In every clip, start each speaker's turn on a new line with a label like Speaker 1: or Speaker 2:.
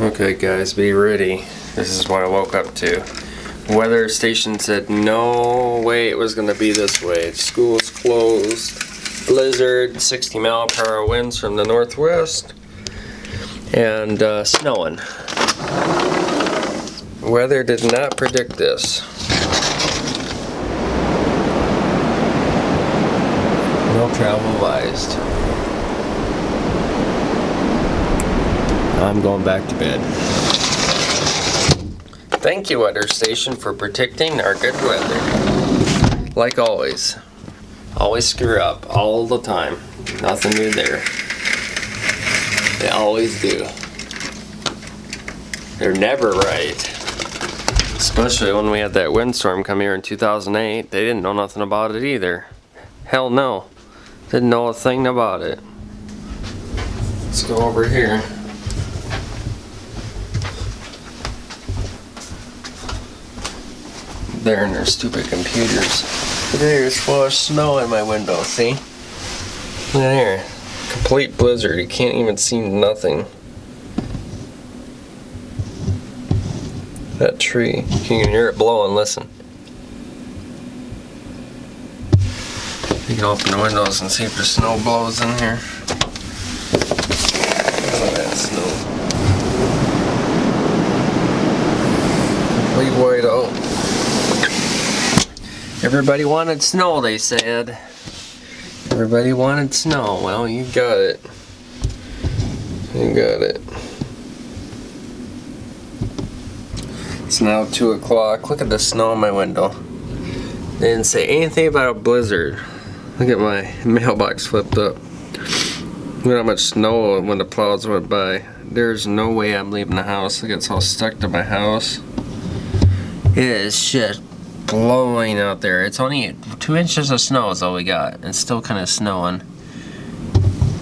Speaker 1: Okay guys, be ready. This is what I woke up to. Weather station said no way it was going to be this way. School's closed. Blizzard, 60-mile-per-hour winds from the northwest, and snowing. Weather did not predict this. No travel advised. I'm going back to bed. Thank you, weather station, for predicting our good weather. Like always. Always screw up, all the time. Nothing new there. They always do. They're never right. Especially when we had that windstorm come here in 2008. They didn't know nothing about it either. Hell no. Didn't know a thing about it. Let's go over here. There in their stupid computers. There's full of snow in my window, see? Look at there. Complete blizzard. You can't even see nothing. That tree. You can hear it blowing, listen. You can open the windows and see if the snow blows in here. Look at that snow. Complete white out. Everybody wanted snow, they said. Everybody wanted snow. Well, you got it. You got it. It's now 2 o'clock. Look at the snow in my window. They didn't say anything about a blizzard. Look at my mailbox flipped up. Look at how much snow when the plows went by. There's no way I'm leaving the house. Look, it's all stuck to my house. It is shit blowing out there. It's only 2 inches of snow is all we got. It's still kind of snowing.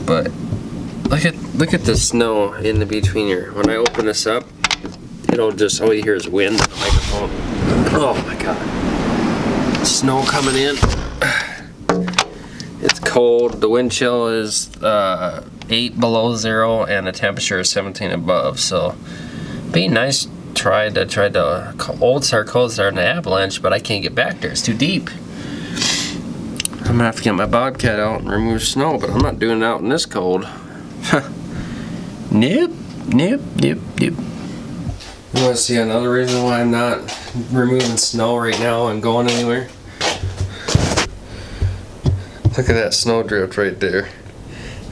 Speaker 1: But look at the snow in the between here. When I open this up, it'll just, all you hear is wind on the microphone. Oh my god. Snow coming in. It's cold. The wind chill is 8 below 0 and the temperature is 17 above. So be nice. Tried to cold start an avalanche, but I can't get back there. It's too deep. I'm gonna have to get my bobcat out and remove snow, but I'm not doing it out in this cold. Nope. You want to see another reason why I'm not removing snow right now and going anywhere? Look at that snowdrift right there.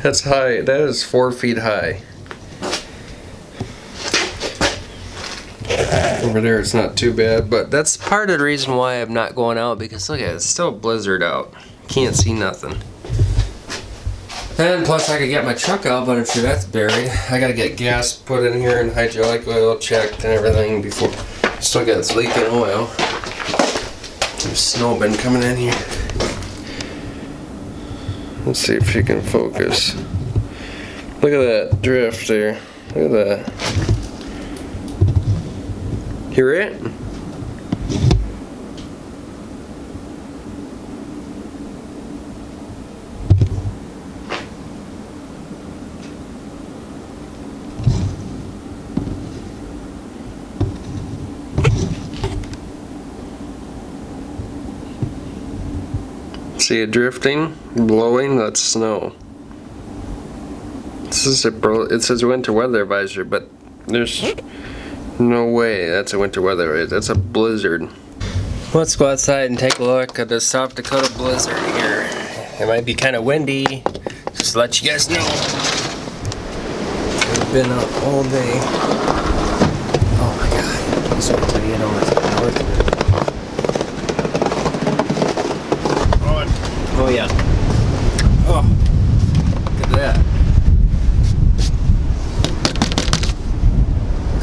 Speaker 1: That's high. That is 4 feet high. Over there it's not too bad, but that's part of the reason why I'm not going out, because look at it, it's still a blizzard out. Can't see nothing. And plus I could get my truck out, but I'm sure that's buried. I gotta get gas put in here and hydraulic oil checked and everything before. Still got it's leaking oil. There's snow been coming in here. Let's see if you can focus. Look at that drift there. Look at that. Hear it? See it drifting, blowing? That's snow. This is it says winter weather advisory, but there's no way that's a winter weather. That's a blizzard. Let's go outside and take a look at the South Dakota blizzard here. It might be kind of windy. Just to let you guys know. We've been up all day. Oh my god. Just wait till you get over to the north of it. Oh yeah. Oh, look at that.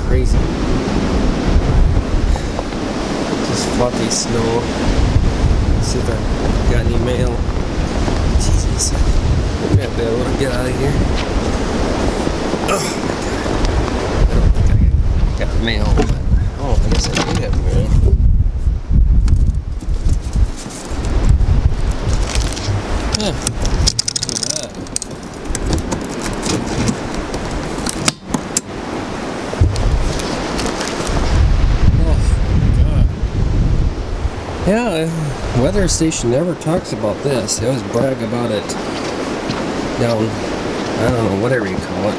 Speaker 1: Crazy. Just fluffy snow. Let's see if I got any mail. Jesus. I'm gonna be able to get out of here. Oh my god. I don't think I got mail, but oh, I guess I do have mail. Yeah. Look at that. Yeah, weather station never talks about this. They always brag about it down, I don't know, whatever you call it.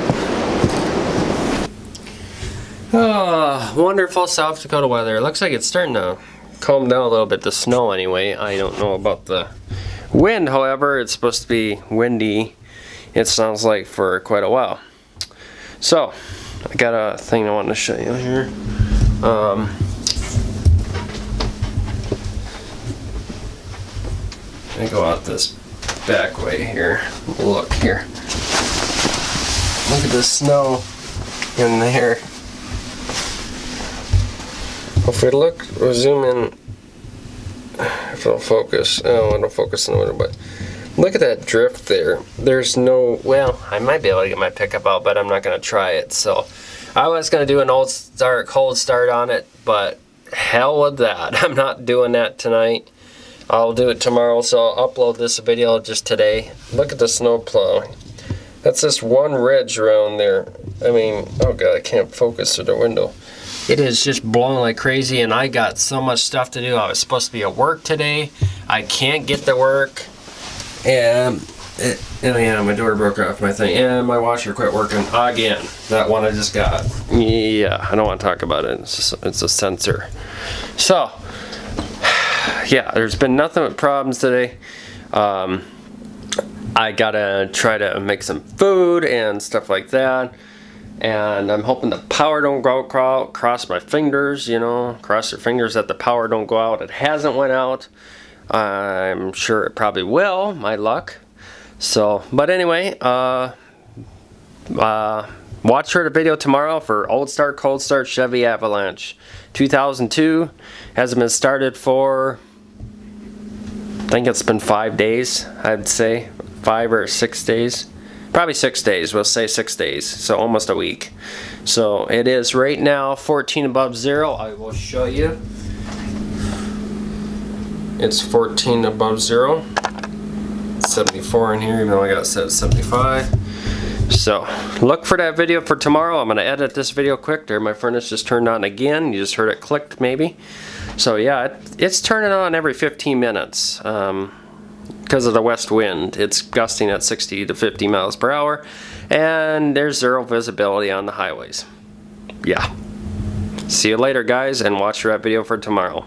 Speaker 1: Oh, wonderful South Dakota weather. It looks like it's starting to calm down a little bit, the snow anyway. I don't know about the wind, however. It's supposed to be windy, it sounds like, for quite a while. So, I got a thing I wanted to show you here. Let me go out this back way here. Look here. Look at the snow in there. If we look, we'll zoom in. If it'll focus. Oh, it'll focus in the window, but look at that drift there. There's no, well, I might be able to get my pickup out, but I'm not going to try it. So I was going to do an cold start on it, but hell with that. I'm not doing that tonight. I'll do it tomorrow, so I'll upload this video just today. Look at the snow plowing. That's just one ridge around there. I mean, oh god, I can't focus through the window. It is just blowing like crazy, and I got so much stuff to do. I was supposed to be at work today. I can't get to work. And yeah, my door broke off my thing, and my washer quit working again. That one I just got. Yeah, I don't want to talk about it. It's a sensor. So, yeah, there's been nothing but problems today. I gotta try to make some food and stuff like that. And I'm hoping the power don't go out. Cross my fingers, you know. Cross your fingers that the power don't go out. It hasn't went out. I'm sure it probably will, my luck. So, but anyway, watch for the video tomorrow for Old Start, Cold Start Chevy Avalanche 2002. Hasn't been started for, I think it's been 5 days, I'd say. 5 or 6 days. Probably 6 days, we'll say 6 days, so almost a week. So it is right now 14 above zero. I will show you. It's 14 above zero. 74 in here, even though I got it set at 75. So look for that video for tomorrow. I'm going to edit this video quick. There, my furnace just turned on again. You just heard it clicked maybe. So yeah, it's turning on every 15 minutes. Because of the west wind. It's gusting at 60 to 50 miles per hour, and there's zero visibility on the highways. Yeah. See you later, guys, and watch that video for tomorrow.